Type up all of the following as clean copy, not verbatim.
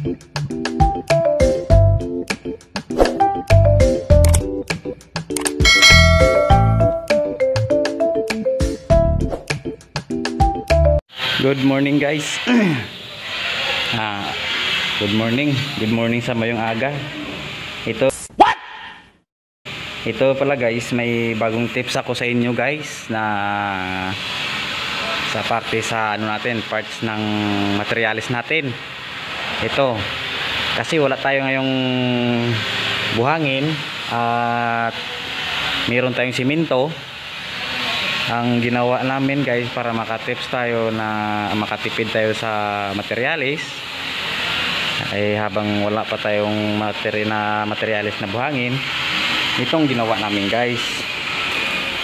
Good morning guys. Good morning. Good morning sa mayong aga. Ito pala guys, may bagong tips ako sa inyo guys na sa parte sa ano natin, parts ng materialis natin. Ito kasi wala tayo ngayong buhangin at meron tayong simento. Ang ginawa namin guys para makatips tayo na makatipid tayo sa materialis ay habang wala pa tayong materialis na buhangin, itong ginawa namin guys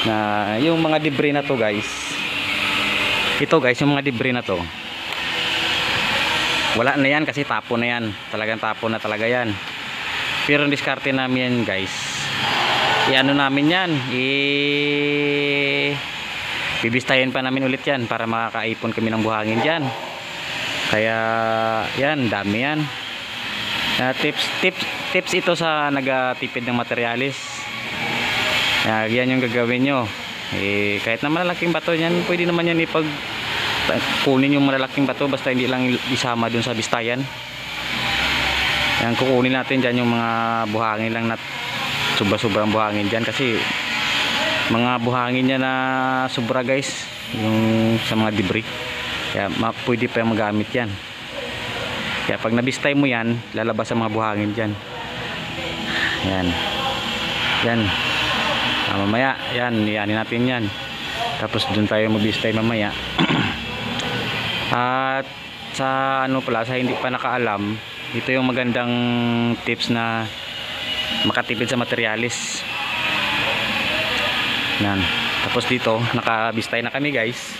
na yung mga debris na to guys. Ito guys, yung mga debris na to wala na yan kasi tapo na yan, talagang tapo na talaga yan. Pero diskarte namin yan guys, i-ano namin yan, bibistahin pa namin ulit yan para makakaipon kami ng buhangin dyan. Kaya yan, dami yan. Tips ito sa nagatipid ng materialis. Yan yung gagawin nyo. Kahit na malalaking bato yan, pwede naman yan kunin yung malalaking bato, basta hindi lang isama dun sa bistayan. Yan, kukunin natin dyan yung mga buhangin lang na sobrang buhangin dyan kasi mga buhangin niya na sobra guys, yung sa mga debris. Kaya pwede pa yung magamit yan. Kaya pag nabistay mo yan, lalabas ang mga buhangin dyan. Yan mamaya yan, iyanin natin yan, tapos dun tayo mabistay mamaya. At sa ano pala, sa hindi pa nakaalam, ito yung magandang tips na makatipid sa materialis. Yan. Tapos dito nakabistay na kami guys.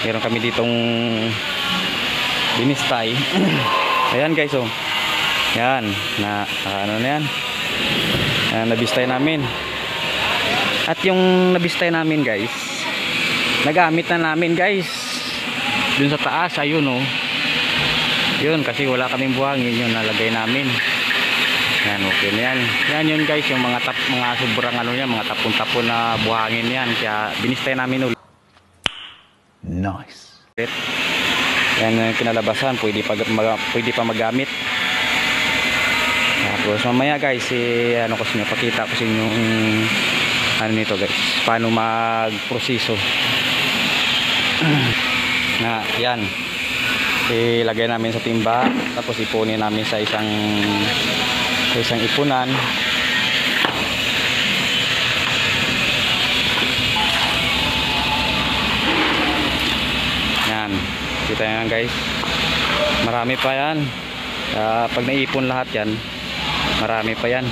Meron kami ditong binistay. Ayan guys, oh. Yan na ano na yan. Nabistay namin. At yung nabistay namin guys, nagamit na namin guys dun sa taas. Ayun, oh. Yun kasi wala kaming buhangin, yun nalagay namin. Yan, okay na yan. Yan yun guys, yung mga sobrang ano yan, mga tapon-tapon na buhangin yan. Kaya binistay namin ulit. Nice. Yan yung kinalabasan, pwede pa magamit. Tapos mamaya guys, ano ko sa inyo, pakita ko sa inyo ano nito guys, paano magproseso. Yan. Ilagay namin sa timba, tapos ipunin namin sa isang ipunan. Yan, kita yan guys, marami pa yan. Pag naipon lahat yan, marami pa yan.